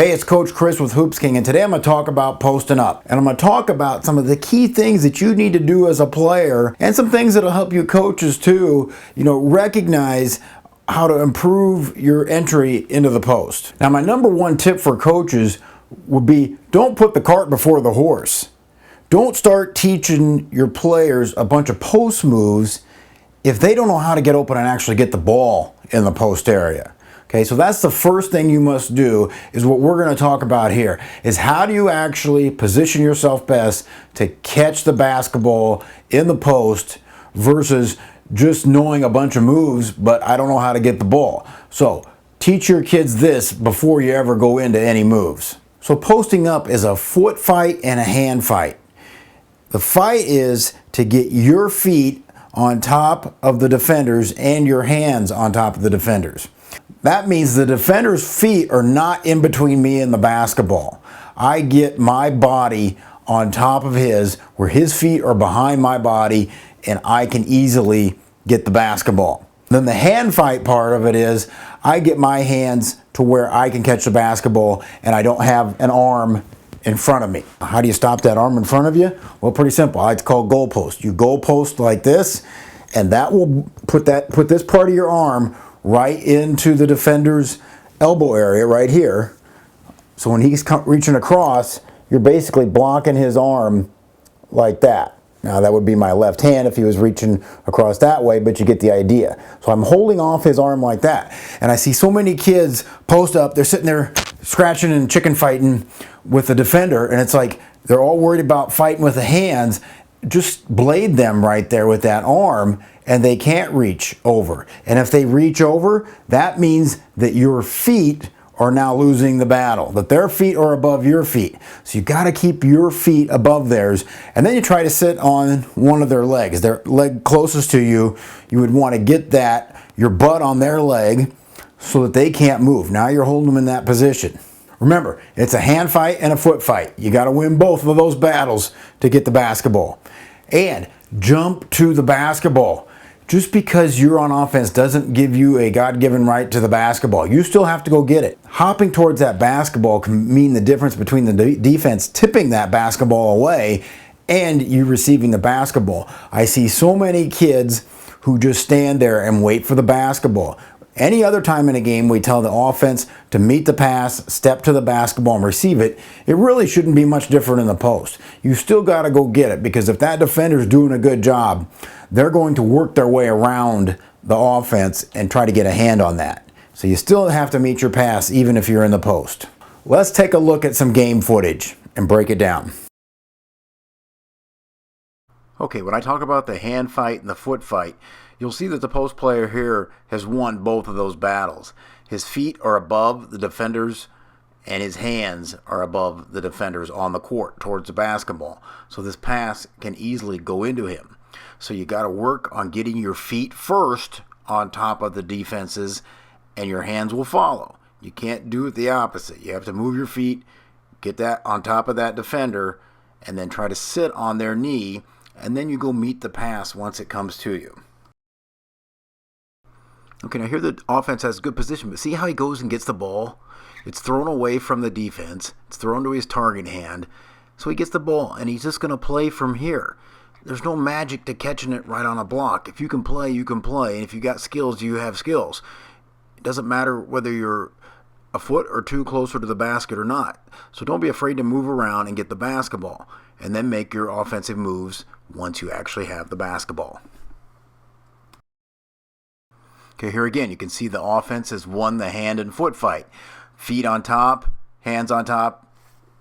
Hey, it's Coach Chris with Hoops King, and today I'm going to talk about posting up. And I'm going to talk about some of the key things that you need to do as a player, and some things that'll help you coaches too, recognize how to improve your entry into the post. Now, my number one tip for coaches would be don't put the cart before the horse. Don't start teaching your players a bunch of post moves if they don't know how to get open and actually get the ball in the post area. Okay, so that's the first thing you must do, is what we're going to talk about here, is how do you actually position yourself best to catch the basketball in the post versus just knowing a bunch of moves, but I don't know how to get the ball. So teach your kids this before you ever go into any moves. So posting up is a foot fight and a hand fight. The fight is to get your feet on top of the defenders and your hands on top of the defenders. That means the defender's feet are not in between me and the basketball. I get my body on top of his, where his feet are behind my body, and I can easily get the basketball. Then the hand fight part of it is I get my hands to where I can catch the basketball and I don't have an arm in front of me. How do you stop that arm in front of you? Well, pretty simple. It's called goal post. You goal post like this, and that will put this part of your arm right into the defender's elbow area right here. So when he's reaching across, you're basically blocking his arm like that. Now that would be my left hand if he was reaching across that way, but you get the idea. So I'm holding off his arm like that. And I see so many kids post up, they're sitting there scratching and chicken fighting with the defender, and it's like they're all worried about fighting with the hands. Just blade them right there with that arm, and they can't reach over. And if they reach over, that means that your feet are now losing the battle, that their feet are above your feet. So you got to keep your feet above theirs, and then you try to sit on one of their legs. Their leg closest to you, you would want to get your butt on their leg so that they can't move. Now you're holding them in that position. Remember, it's a hand fight and a foot fight. You got to win both of those battles to get the basketball. And jump to the basketball. Just because you're on offense doesn't give you a God-given right to the basketball. You still have to go get it. Hopping towards that basketball can mean the difference between the defense tipping that basketball away and you receiving the basketball. I see so many kids who just stand there and wait for the basketball. Any other time in a game, we tell the offense to meet the pass, step to the basketball, and receive it. It really shouldn't be much different in the post. You still got to go get it, because if that defender's doing a good job, they're going to work their way around the offense and try to get a hand on that. So you still have to meet your pass even if you're in the post. Let's take a look at some game footage and break it down. Okay, when I talk about the hand fight and the foot fight, you'll see that the post player here has won both of those battles. His feet are above the defenders and his hands are above the defenders on the court towards the basketball. So this pass can easily go into him. So you got to work on getting your feet first on top of the defenses, and your hands will follow. You can't do it the opposite. You have to move your feet, get that on top of that defender, and then try to sit on their knee, and then you go meet the pass once it comes to you. Okay, now here the offense has good position, but see how he goes and gets the ball? It's thrown away from the defense. It's thrown to his target hand. So he gets the ball, and he's just going to play from here. There's no magic to catching it right on a block. If you can play, you can play. And if you got skills, you have skills. It doesn't matter whether you're a foot or two closer to the basket or not. So don't be afraid to move around and get the basketball, and then make your offensive moves once you actually have the basketball. Okay, here again, you can see the offense has won the hand and foot fight. Feet on top, hands on top,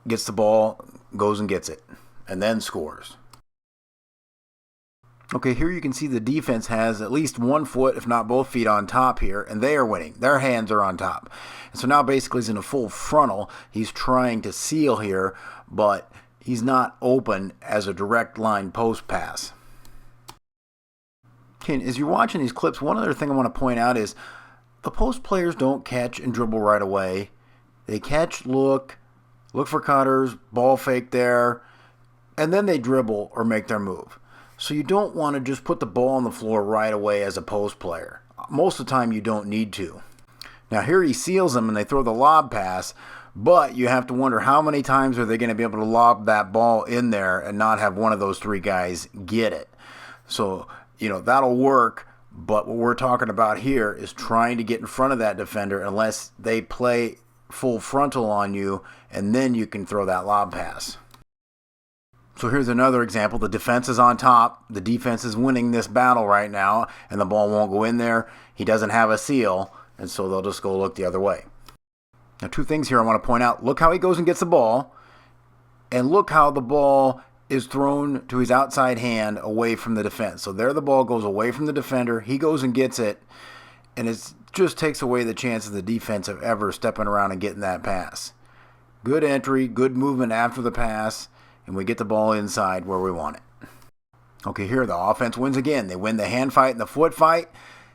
gets the ball, goes and gets it, and then scores. Okay, here you can see the defense has at least one foot, if not both feet on top here, and they are winning. Their hands are on top. And so now basically he's in a full frontal. He's trying to seal here, but he's not open as a direct line post pass. Okay, as you're watching these clips, one other thing I want to point out is the post players don't catch and dribble right away. They catch, look for cutters, ball fake there, and then they dribble or make their move. So you don't want to just put the ball on the floor right away as a post player. Most of the time you don't need to. Now here he seals them and they throw the lob pass, But you have to wonder how many times are they going to be able to lob that ball in there and not have one of those three guys get it. So, that'll work. But what we're talking about here is trying to get in front of that defender unless they play full frontal on you, and then you can throw that lob pass. So here's another example. The defense is on top. The defense is winning this battle right now, and the ball won't go in there. He doesn't have a seal, and so they'll just go look the other way. Now, two things here I want to point out. Look how he goes and gets the ball, and look how the ball is thrown to his outside hand away from the defense. So there the ball goes away from the defender. He goes and gets it, and it just takes away the chance of the defense of ever stepping around and getting that pass. Good entry, good movement after the pass, and we get the ball inside where we want it. Okay, here the offense wins again. They win the hand fight and the foot fight.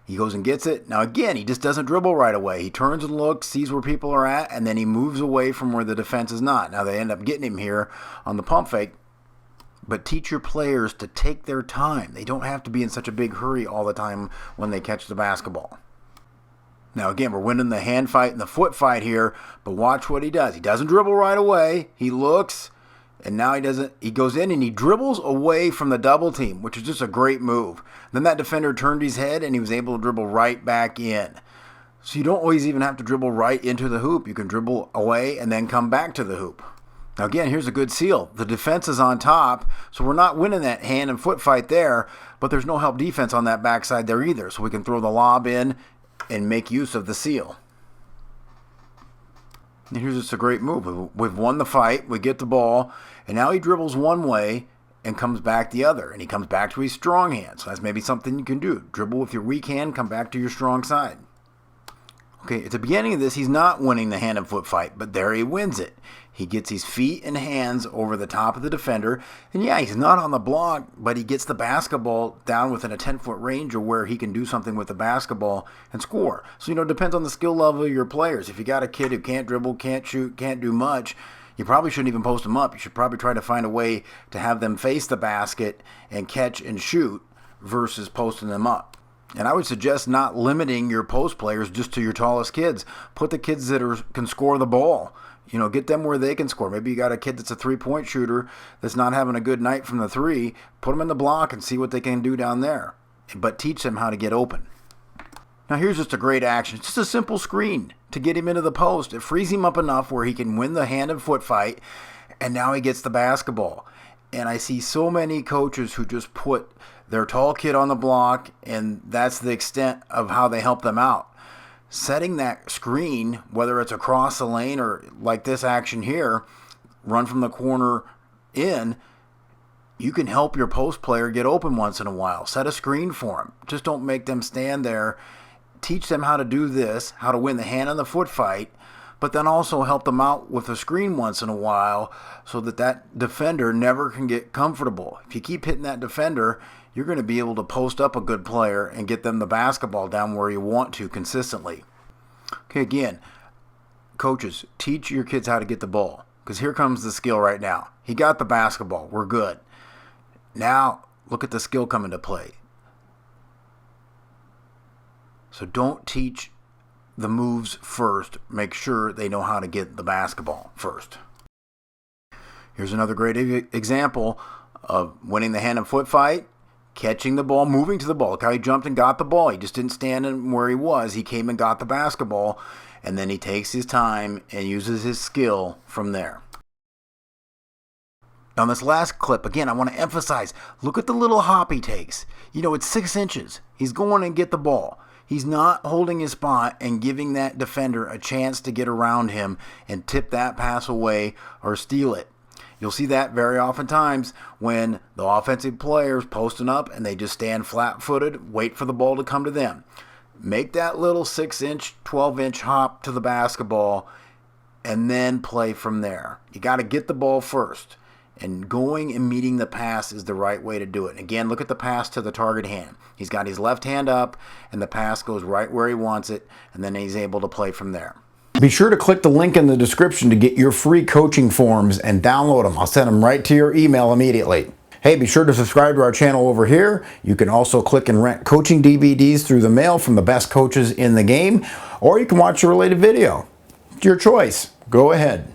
He goes and gets it. Now again, he just doesn't dribble right away. He turns and looks, sees where people are at, and then he moves away from where the defense is not. Now they end up getting him here on the pump fake. But teach your players to take their time. They don't have to be in such a big hurry all the time when they catch the basketball. Now again, we're winning the hand fight and the foot fight here, but watch what he does. He doesn't dribble right away. He looks, and now he goes in and he dribbles away from the double team, which is just a great move. Then that defender turned his head and he was able to dribble right back in. So you don't always even have to dribble right into the hoop. You can dribble away and then come back to the hoop. Now again, here's a good seal. The defense is on top, so we're not winning that hand and foot fight there, but there's no help defense on that backside there either. So we can throw the lob in and make use of the seal. And here's just a great move. We've won the fight, we get the ball, and now he dribbles one way and comes back the other, and he comes back to his strong hand. So that's maybe something you can do. Dribble with your weak hand, come back to your strong side. Okay, at the beginning of this, he's not winning the hand and foot fight, but there he wins it. He gets his feet and hands over the top of the defender, and yeah, he's not on the block, but he gets the basketball down within a 10-foot range of where he can do something with the basketball and score. So, it depends on the skill level of your players. If you got a kid who can't dribble, can't shoot, can't do much, you probably shouldn't even post them up. You should probably try to find a way to have them face the basket and catch and shoot versus posting them up. And I would suggest not limiting your post players just to your tallest kids. Put the kids that can score the ball. Get them where they can score. Maybe you got a kid that's a three-point shooter that's not having a good night from the three. Put them in the block and see what they can do down there. But teach them how to get open. Now here's just a great action. It's just a simple screen to get him into the post. It frees him up enough where he can win the hand and foot fight, and now he gets the basketball. And I see so many coaches who just put their tall kid on the block, and that's the extent of how they help them out. Setting that screen, whether it's across the lane or like this action here, run from the corner in, you can help your post player get open once in a while. Set a screen for them. Just don't make them stand there. Teach them how to do this, how to win the hand and the foot fight, but then also help them out with a screen once in a while so that defender never can get comfortable. If you keep hitting that defender, you're going to be able to post up a good player and get them the basketball down where you want to consistently. Okay, again, coaches, teach your kids how to get the ball, because here comes the skill right now. He got the basketball. We're good. Now, look at the skill come into play. So don't teach the moves first. Make sure they know how to get the basketball first. Here's another great example of winning the hand and foot fight, catching the ball, moving to the ball. Look how he jumped and got the ball. He just didn't stand in where he was. He came and got the basketball, and then he takes his time and uses his skill from there. Now, in this last clip, again, I want to emphasize, look at the little hop he takes. It's 6 inches. He's going and get the ball. He's not holding his spot and giving that defender a chance to get around him and tip that pass away or steal it. You'll see that very oftentimes when the offensive players posting up and they just stand flat-footed, wait for the ball to come to them. Make that little 6-inch, 12-inch hop to the basketball and then play from there. You got to get the ball first. And going and meeting the pass is the right way to do it. And again, look at the pass to the target hand. He's got his left hand up, and the pass goes right where he wants it, and then he's able to play from there. Be sure to click the link in the description to get your free coaching forms and download them. I'll send them right to your email immediately. Hey, be sure to subscribe to our channel over here. You can also click and rent coaching DVDs through the mail from the best coaches in the game, or you can watch a related video. It's your choice. Good Go ahead.